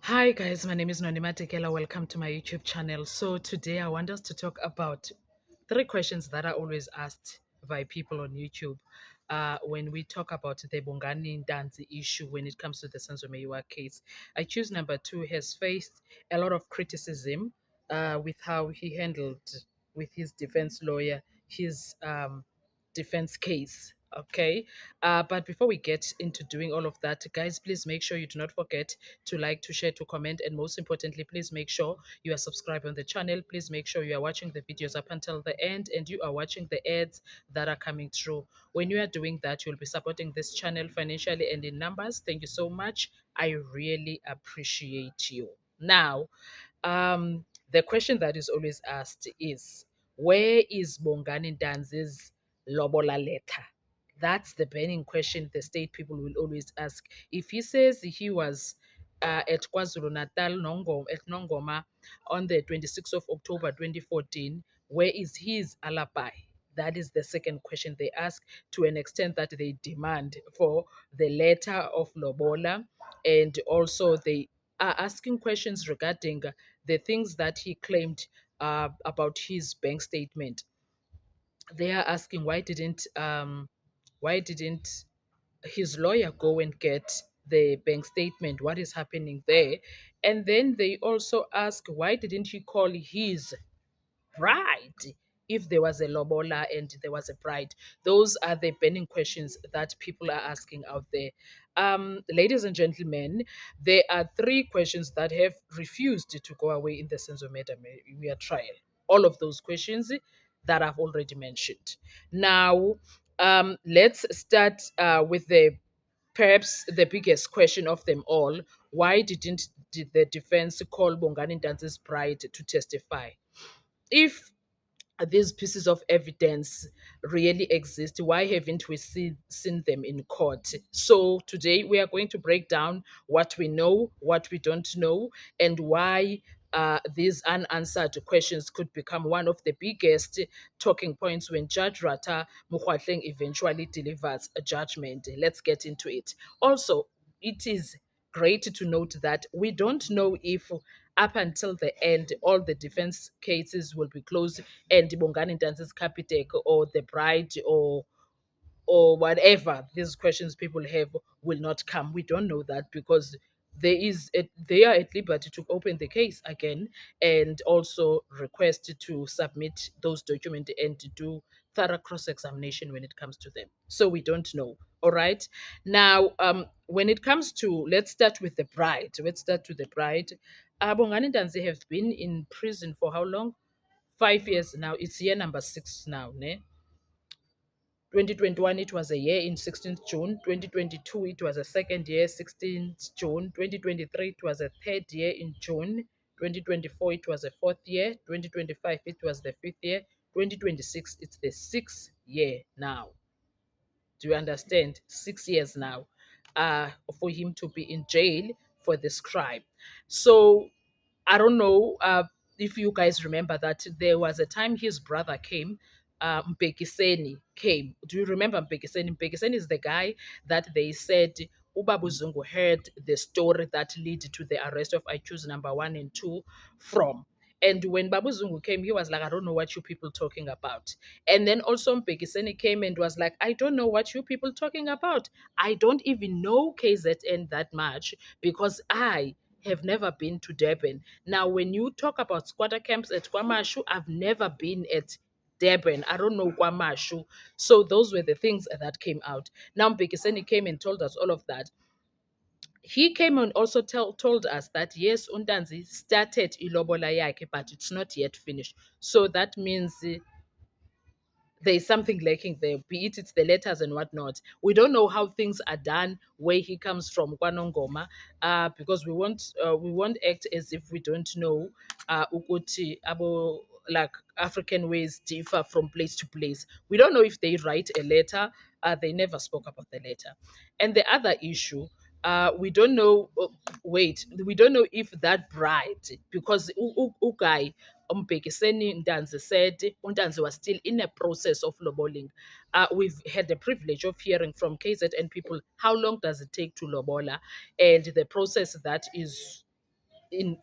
Hi guys, my name is Nonima Tekela. Welcome to my YouTube channel. So today I want us to talk about three questions that are always asked by people on YouTube when we talk about the Bongani Ndanzi issue when it comes to the Senzo Meyiwa case. I choose number two, has faced a lot of criticism with how he handled with his defense lawyer his defense case. Okay. But before we get into doing all of that, guys, please make sure you do not forget to like, to share, to comment, and most importantly, please make sure you are subscribed on the channel. Please make sure you are watching the videos up until the end and you are watching the ads that are coming through. When you are doing that, you'll be supporting this channel financially and in numbers. Thank you so much. I really appreciate you. Now, the question that is always asked is, where is Bongani Danzi's Lobola letter? That's the burning question the state people will always ask. If he says he was at KwaZulu Natal, at Nongoma, on the 26th of October 2014, where is his alibi? That is the second question they ask, to an extent that they demand for the letter of Lobola, and also they are asking questions regarding the things that he claimed about his bank statement. They are asking why didn't his lawyer go and get the bank statement? What is happening there? And then they also ask, why didn't he call his bride if there was a lobola and there was a bride? Those are the burning questions that people are asking out there. Ladies and gentlemen, there are three questions that have refused to go away in the Senzo Media trial. All of those questions that I've already mentioned. Now, let's start with the perhaps the biggest question of them all. Why did the defense call Bongani Dance's bride to testify? If these pieces of evidence really exist, why haven't we seen them in court? So today we are going to break down what we know, what we don't know, and why these unanswered questions could become one of the biggest talking points when Judge Rata Mukwatleng eventually delivers a judgment. Let's get into it. Also, it is great to note that we don't know if up until the end all the defense cases will be closed and Bongani Dance's Capitec or the bride or whatever these questions people have will not come. We don't know that because they are at liberty to open the case again and also request to submit those documents and to do thorough cross-examination when it comes to them. So we don't know. All right. Now, when it comes to, let's start with the bride. Let's start with the bride. Bongani Dance have been in prison for how long? 5 years now. It's year number 6 now. Ne? 2021, it was a year in 16th June. 2022, it was a second year, 16th June. 2023, it was a third year in June. 2024, it was a fourth year. 2025, it was the fifth year. 2026, it's the sixth year now. Do you understand? 6 years now for him to be in jail for this crime. So I don't know if you guys remember that there was a time his brother came, Mpekiseni came. Do you remember Mpekiseni? Mpekiseni is the guy that they said Ubabu Zungu heard the story that led to the arrest of accused number 1 and 2 from. And when Babu Zungu came, he was like, I don't know what you people talking about. And then also Mpekiseni came and was like, I don't know what you people talking about. I don't even know KZN that much because I have never been to Durban. Now, when you talk about squatter camps at Kwamashu, I've never been at Durban. I don't know Kwamashu. So those were the things that came out. Now, Mpekiseni came and told us all of that. He came and also told us that yes, Undanzi started ilobola yake, but it's not yet finished. So that means there is something lacking there, be it it's the letters and whatnot. We don't know how things are done where he comes from, Kwanongoma, because we won't act as if we don't know Ukuti abo like African ways differ from place to place. We don't know if they write a letter. They never spoke about the letter. And the other issue, we don't know. We don't know if that bride, because Ugai Umbekiseni Ndanzi said Undanzi was still in a process of loboling. We've had the privilege of hearing from KZN people how long does it take to lobola, and the process that is.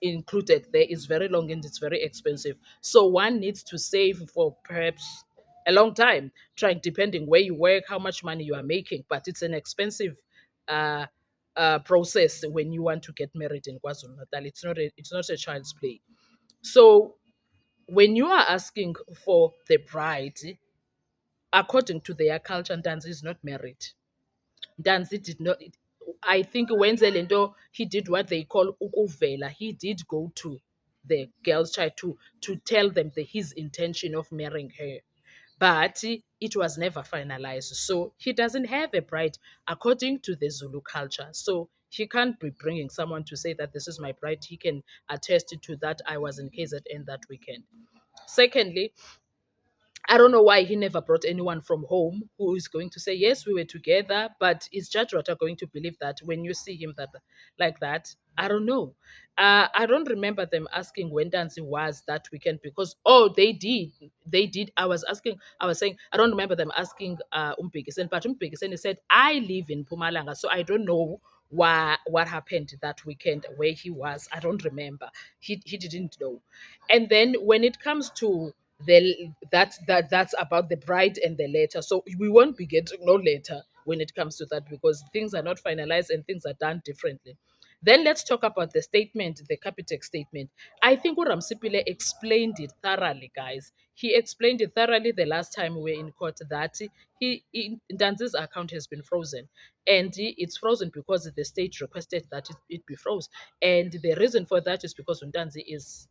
included there is very long and it's very expensive. So one needs to save for perhaps a long time, trying depending where you work, how much money you are making. But it's an expensive uh, process when you want to get married in KwaZulu Natal. It's not a child's play. So when you are asking for the bride, according to their culture, Ntanzi is not married. Ntanzi did not. I think when Zelendo he did what they call ukuvela. He did go to the girl's child to tell them his intention of marrying her, but it was never finalized. So he doesn't have a bride according to the Zulu culture. So he can't be bringing someone to say that this is my bride. He can attest to that. I was in KZN that weekend. Secondly, I don't know why he never brought anyone from home who is going to say, yes, we were together, but is Judge Rota going to believe that when you see him that like that? I don't know. I don't remember them asking when dancing was that weekend because, oh, they did. They did. I was saying, I don't remember them asking Umbekisen, but Umbekisen said, I live in Pumalanga, so I don't know what happened that weekend where he was. I don't remember. He didn't know. And then when it comes to that's about the bride and the letter. So we won't be getting no letter when it comes to that because things are not finalized and things are done differently. Then let's talk about the statement, the Capitec statement. I think Uramsipile explained it thoroughly, guys. He explained it thoroughly the last time we were in court that Ndanzi's account has been frozen. And it's frozen because the state requested that it be froze. And the reason for that is because Ndanzi is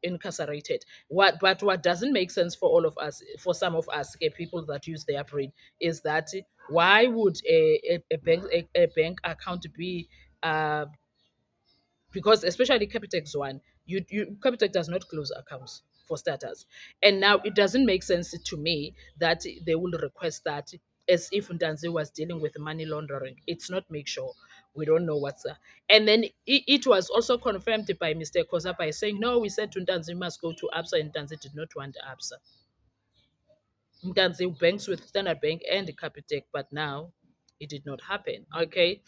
incarcerated. What doesn't make sense for all of us, for some of us, people that use their brain, is that why would a bank account be uh, because especially Capitex one, Capitec does not close accounts for starters, and now it doesn't make sense to me that they will request that as if Ndanzi was dealing with money laundering. It's not make sure. We don't know what's and then it was also confirmed by Mr. Kosa by saying no, we said to Ndanzi must go to ABSA and Ndanzi did not want ABSA. Ndanzi banks with Standard Bank and Capitec, but now it did not happen. Okay,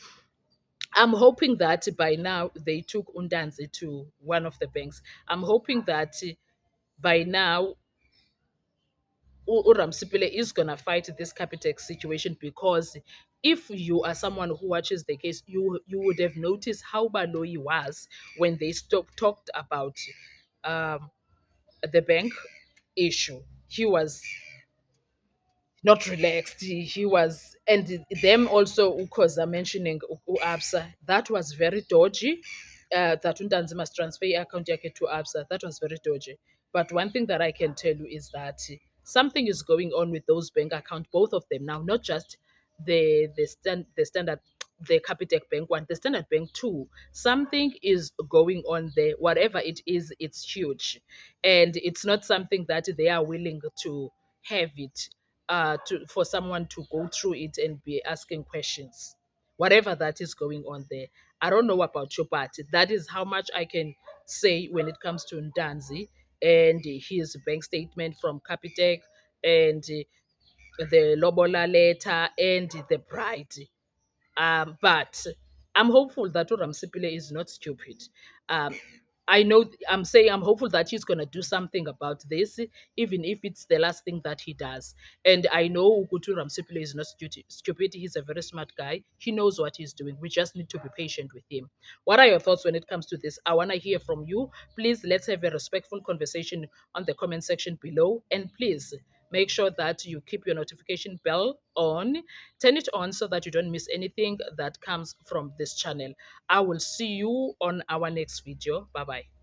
I'm hoping that by now they took Undanzi to one of the banks. I'm hoping that by now Uramsipile is gonna fight this Capitex situation because if you are someone who watches the case, you would have noticed how Baloyi was when they talked about um, the bank issue. He was not relaxed. He was, and them also Ukoza mentioning Absa. That was very dodgy. That Undanzi must transfer your account yake to Absa. That was very dodgy. But one thing that I can tell you is that something is going on with those bank accounts, both of them now, not just the standard the Capitec Bank one, the Standard Bank too. Something is going on there. Whatever it is, it's huge, and it's not something that they are willing to have it for someone to go through it and be asking questions, whatever that is going on there. I don't know about your party. That is how much I can say when it comes to Ndanzi and his bank statement from Capitec and the Lobola letter and the bride. But I'm hopeful that Uramsipile is not stupid. Um, I know I'm saying I'm hopeful that he's gonna do something about this, even if it's the last thing that he does. And I know Ukutu Ramsipile is not stupid. He's a very smart guy. He knows what he's doing. We just need to be patient with him. What are your thoughts when it comes to this? I wanna hear from you. Please let's have a respectful conversation on the comment section below. And please make sure that you keep your notification bell on. Turn it on so that you don't miss anything that comes from this channel. I will see you on our next video. Bye bye.